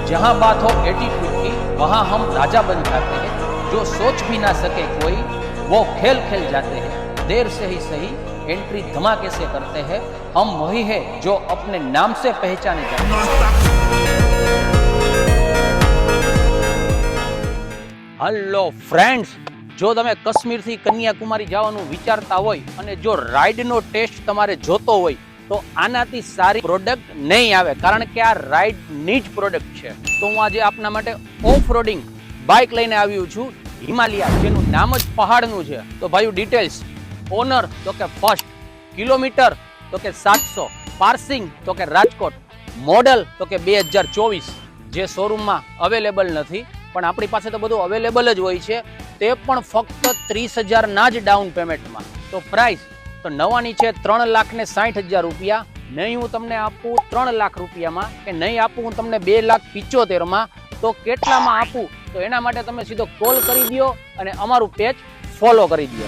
जहां बात हो एटीट्यूड की वहां हम राजा बन जाते हैं। जो सोच भी ना सके कोई वो खेल खेल जाते हैं। देर से ही सही एंट्री धमाके से करते हैं। हम वही है जो अपने नाम से पहचाने जाते हैं। हेलो फ्रेंड्स, जो તમે કાશ્મીરથી કન્યાકુમારી જવાનું વિચારતા હોય અને જો રાઈડનો ટેસ્ટ તમારે જોતો હોય તો આનાથી સારી પ્રોડક્ટ નહીં આવે, કારણ કે આ રાઈડની જ પ્રોડક્ટ છે। તો હું આજે આપના માટે ઓફ રોડિંગ બાઇક લઈને આવ્યો છું, હિમાલયા, જેનું નામ જ પહાડનું છે। તો ભાઈ ડિટેલ્સ, ઓનર તો કે ફર્સ્ટ, કિલોમીટર તો કે 700, પાર્સિંગ તો કે રાજકોટ, મોડલ તો કે 2024, જે શોરૂમમાં અવેલેબલ નથી પણ આપણી પાસે તો બધું અવેલેબલ જ હોય છે, તે પણ ફક્ત 30,000 ના જ ડાઉન પેમેન્ટમાં। તો પ્રાઇસ તો નવાની છે 3,60,000 રૂપિયા। નહીં હું તમને આપું 3 લાખ રૂપિયામાં કે નહીં આપું હું તમને 2,75,000માં, તો કેટલામાં આપું? તો એના માટે તમે સીધો કોલ કરી દો અને અમારું પેજ ફોલો કરી દો।